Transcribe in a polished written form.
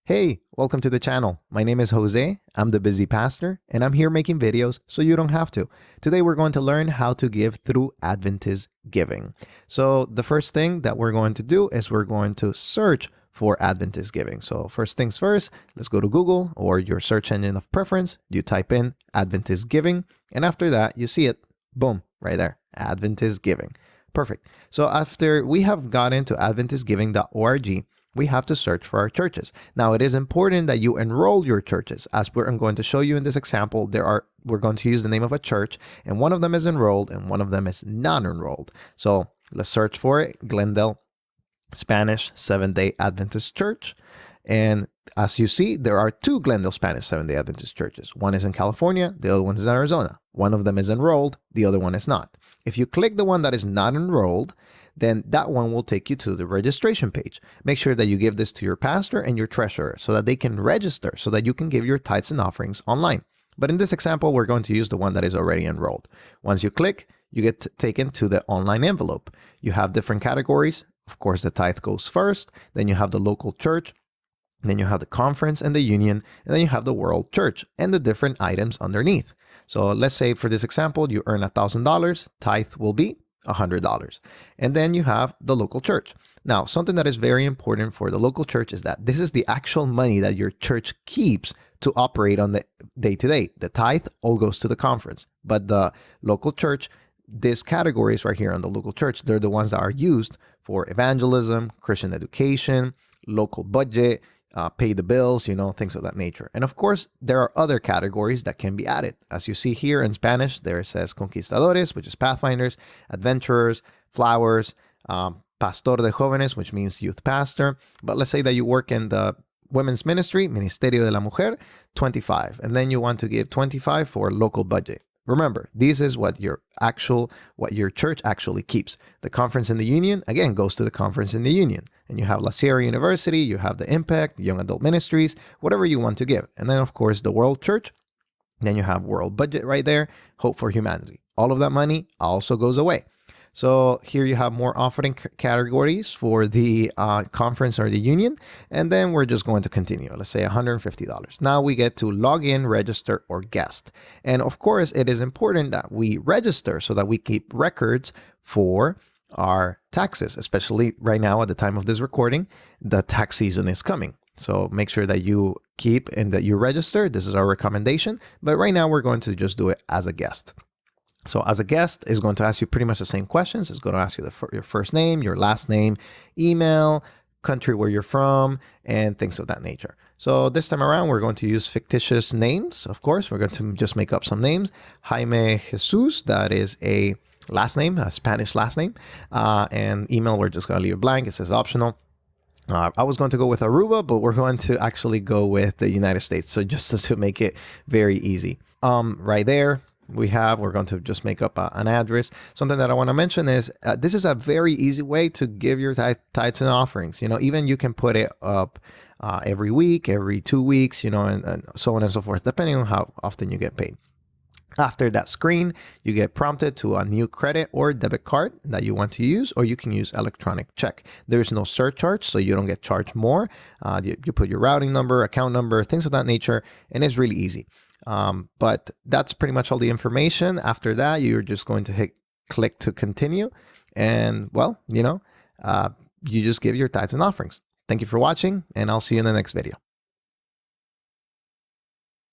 Hey, welcome to the channel. My name is Jose. I'm the busy pastor, and I'm here making videos so you don't have to. Today, we're going to learn how to give through Adventist Giving. So the first thing that we're going to do is we're going to search for Adventist Giving. So first things first, let's go to Google or your search engine of preference. You type in Adventist Giving, and after that, you see it. Boom, right there, Adventist Giving. Perfect. So after we have gotten to adventistgiving.org, we have to search for our churches. Now, it is important that you enroll your churches. As I'm going to show you in this example, we're going to use the name of a church, and one of them is enrolled and one of them is not enrolled. So let's search for it. Glendale Spanish Seventh-day Adventist Church. And as you see, there are two Glendale Spanish Seventh-day Adventist churches. One is in California, the other one is in Arizona. One of them is enrolled, the other one is not. If you click the one that is not enrolled, then that one will take you to the registration page. Make sure that you give this to your pastor and your treasurer so that they can register, so that you can give your tithes and offerings online. But in this example, we're going to use the one that is already enrolled. Once you click, you get taken to the online envelope. You have different categories. Of course, the tithe goes first. Then you have the local church. Then you have the conference and the union. And then you have the world church and the different items underneath. So let's say for this example, you earn $1,000. Tithe will be $100. And then you have the local church. Now, something that is very important for the local church is that this is the actual money that your church keeps to operate on the day-to-day. The tithe all goes to the conference, but the local church, these categories right here on the local church, they're the ones that are used for evangelism, Christian education, local budget, pay the bills, things of that nature. And of course, there are other categories that can be added. As you see here in Spanish, there it says conquistadores, which is pathfinders, adventurers, flowers, pastor de jóvenes, which means youth pastor. But let's say that you work in the women's ministry, Ministerio de la Mujer, 25. And then you want to give 25 for local budget. Remember, this is what your church actually keeps. The conference in the union, again, goes to the conference in the union. And you have La Sierra University, you have the Impact, Young Adult Ministries, whatever you want to give. And then, of course, the World Church. Then you have World Budget right there, Hope for Humanity. All of that money also goes away. So here you have more offering categories for the conference or the union. And then we're just going to continue. Let's say $150. Now we get to log in, register, or guest. And of course, it is important that we register so that we keep records for our taxes, especially right now at the time of this recording, the tax season is coming. So make sure that you keep and that you register. This is our recommendation. But right now we're going to just do it as a guest. So as a guest, it's going to ask you pretty much the same questions. It's going to ask you your first name, your last name, email, country where you're from, and things of that nature. So this time around, we're going to use fictitious names. Of course, we're going to just make up some names. Jaime Jesus, that is a last name, a Spanish last name. And email, we're just going to leave it blank. It says optional. I was going to go with Aruba, but we're going to actually go with the United States. So just to make it very easy. Right there. We're going to just make up an address. Something that I want to mention is this is a very easy way to give your tithes and offerings. Even you can put it up every week, every 2 weeks, and so on and so forth, depending on how often you get paid. After that screen, you get prompted to a new credit or debit card that you want to use, or you can use electronic check. There's no surcharge, so you don't get charged more. You put your routing number, account number, things of that nature, and it's really easy. But that's pretty much all the information. After that, you're just going to click to continue. And well, you just give your tithes and offerings. Thank you for watching, and I'll see you in the next video.